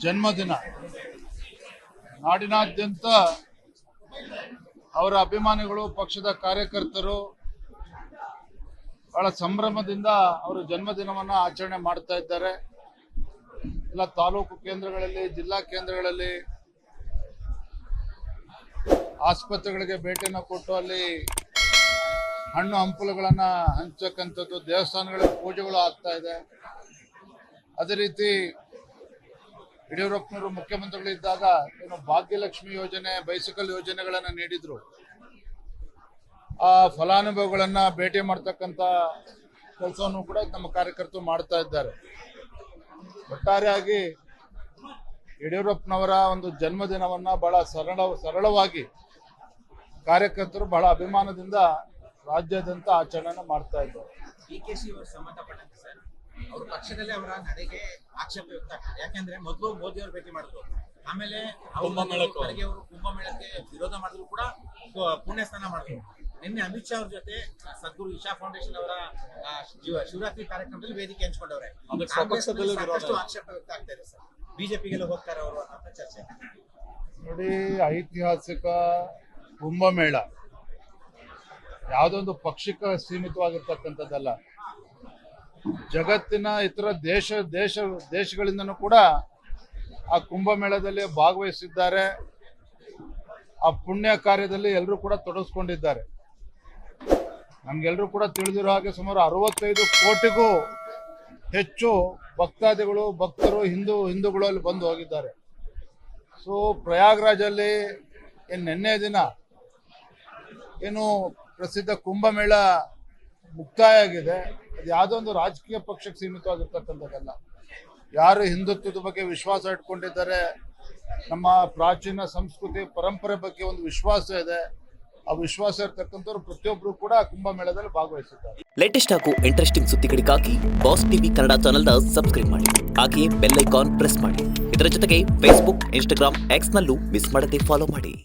ಜನ್ಮದಿನ ನಾಡಿನಾದ್ಯಂತ ಅವರ ಅಭಿಮಾನಿಗಳು, ಪಕ್ಷದ ಕಾರ್ಯಕರ್ತರು ಬಹಳ ಸಂಭ್ರಮದಿಂದ ಅವರ ಜನ್ಮದಿನವನ್ನು ಆಚರಣೆ ಮಾಡ್ತಾ ಇದ್ದಾರೆ. ಎಲ್ಲ ತಾಲೂಕು ಕೇಂದ್ರಗಳಲ್ಲಿ, ಜಿಲ್ಲಾ ಕೇಂದ್ರಗಳಲ್ಲಿ, ಆಸ್ಪತ್ರೆಗಳಿಗೆ ಭೇಟಿಯನ್ನು ಕೊಟ್ಟು ಅಲ್ಲಿ ಹಣ್ಣು ಹಂಪಲುಗಳನ್ನು ಹಂಚತಕ್ಕಂಥದ್ದು, ದೇವಸ್ಥಾನಗಳಲ್ಲಿ ಪೂಜೆಗಳು ಆಗ್ತಾ ಇದೆ. ಅದೇ ರೀತಿ ಯಡಿಯೂರಪ್ಪನವರು ಮುಖ್ಯಮಂತ್ರಿಗಳಿದ್ದಾಗ ಏನು ಭಾಗ್ಯಲಕ್ಷ್ಮಿ ಯೋಜನೆ, ಬೈಸಿಕಲ್ ಯೋಜನೆಗಳನ್ನು ನೀಡಿದ್ರು. ಆ ಫಲಾನುಭವಿಗಳನ್ನ ಭೇಟಿ ಮಾಡ್ತಕ್ಕಂಥ ಕೆಲಸವನ್ನು ಕೂಡ ನಮ್ಮ ಕಾರ್ಯಕರ್ತರು ಮಾಡ್ತಾ ಇದ್ದಾರೆ. ಒಟ್ಟಾರೆಯಾಗಿ ಯಡಿಯೂರಪ್ಪನವರ ಒಂದು ಜನ್ಮದಿನವನ್ನ ಬಹಳ ಸರಳವಾಗಿ ಕಾರ್ಯಕರ್ತರು ಬಹಳ ಅಭಿಮಾನದಿಂದ ರಾಜ್ಯಾದ್ಯಂತ ಆಚರಣೆ ಮಾಡ್ತಾ ಇದ್ದಾರೆ. ಡಿಕೆಶಿ ಅವರು ಸಂಬಂಧಪಟ್ಟಂತೆ ಸರ್, ಅವ್ರ ಪಕ್ಷದಲ್ಲಿ ಅವರ ನಡೆಗೆ ಆಕ್ಷೇಪ ವ್ಯಕ್ತ ಆಗ್ತದೆ. ಯಾಕೆಂದ್ರೆ ಮೊದಲು ಮೋದಿ ಅವರು ಭೇಟಿ ಮಾಡಿದ್ರು, ಆಮೇಲೆ ಖರ್ಗೆ ಅವರು ಕುಂಭಮೇಳಕ್ಕೆ ವಿರೋಧ ಮಾಡಿದ್ರು ಕೂಡ ಪುಣ್ಯ ಸ್ನಾನ ಮಾಡಿದ್ರು. ನಿನ್ನೆ ಅಮಿತ್ ಶಾ ಅವ್ರ ಜೊತೆ ಸದ್ಗುರು ಇಶಾ ಫೌಂಡೇಶನ್ ಅವರ ಶಿವರಾತ್ರಿ ಕಾರ್ಯಕ್ರಮದಲ್ಲಿ ವೇದಿಕೆ ಹಂಚ್ಕೊಂಡವ್ರೆ. ಸಾಕಷ್ಟು ಆಕ್ಷೇಪ ವ್ಯಕ್ತ ಆಗ್ತಾ ಇದೆ ಸರ್. ಬಿಜೆಪಿಗೆಲ್ಲ ಹೋಗ್ತಾರೆ ಅವರು ಅಂತ ಚರ್ಚೆ. ನೋಡಿ, ಐತಿಹಾಸಿಕ ಕುಂಭಮೇಳ ಯಾವುದೊಂದು ಪಕ್ಷಕ್ಕೆ ಸೀಮಿತವಾಗಿರ್ತಕ್ಕಂಥದ್ದಲ್ಲ. ಜಗತ್ತಿನ ಇತರ ದೇಶಗಳಿಂದನೂ ಕೂಡ ಆ ಕುಂಭಮೇಳದಲ್ಲಿ ಭಾಗವಹಿಸಿದ್ದಾರೆ. ಆ ಪುಣ್ಯ ಕಾರ್ಯದಲ್ಲಿ ಎಲ್ಲರೂ ಕೂಡ ತೊಡಗಿಸ್ಕೊಂಡಿದ್ದಾರೆ. ನಮ್ಗೆಲ್ಲರೂ ಕೂಡ ತಿಳಿದಿರೋ ಹಾಗೆ ಸುಮಾರು 65 ಕೋಟಿಗೂ ಹೆಚ್ಚು ಭಕ್ತರು ಹಿಂದೂಗಳು ಅಲ್ಲಿ ಬಂದು ಹೋಗಿದ್ದಾರೆ. ಸೊ ಪ್ರಯಾಗ್ರಾಜಲ್ಲಿ ನಿನ್ನೆ ದಿನ ಏನು ಪ್ರಸಿದ್ಧ ಕುಂಭಮೇಳ ಮುಕ್ತಾಯ ಆಗಿದೆ. ಅದು ಯಾವುದೋ ಒಂದು ರಾಜಕೀಯ ಪಕ್ಷಕ್ಕೆ ಸೀಮಿತವಾಗಿರ್ತಕ್ಕಂಥದ್ದಲ್ಲ. ಯಾರು ಹಿಂದುತ್ವದ ಬಗ್ಗೆ ವಿಶ್ವಾಸ ಇಟ್ಕೊಂಡಿದ್ದಾರೆ, ನಮ್ಮ ಪ್ರಾಚೀನ ಸಂಸ್ಕೃತಿ ಪರಂಪರೆ ಬಗ್ಗೆ ಒಂದು ವಿಶ್ವಾಸ ಇದೆ, ಆ ವಿಶ್ವಾಸ ಇರ್ತಕ್ಕಂಥವ್ರು ಪ್ರತಿಯೊಬ್ಬರು ಕೂಡ ಕುಂಭಮೇಳದಲ್ಲಿ ಭಾಗವಹಿಸಿದ್ದಾರೆ. ಲೇಟೆಸ್ಟ್ ಹಾಗೂ ಇಂಟ್ರೆಸ್ಟಿಂಗ್ ಸುದ್ದಿಗಳಿಗಾಗಿ ಬಾಸ್ ಟಿವಿ ಕನ್ನಡ ಚಾನೆಲ್ನ ಸಬ್ಸ್ಕ್ರೈಬ್ ಮಾಡಿ. ಹಾಗೆಯೇ ಬೆಲ್ ಐಕಾನ್ ಪ್ರೆಸ್ ಮಾಡಿ. ಇದರ ಜೊತೆಗೆ ಫೇಸ್ಬುಕ್, ಇನ್ಸ್ಟಾಗ್ರಾಮ್, ಎಕ್ಸ್ ನಲ್ಲೂ ಮಿಸ್ ಮಾಡದೆ ಫಾಲೋ ಮಾಡಿ.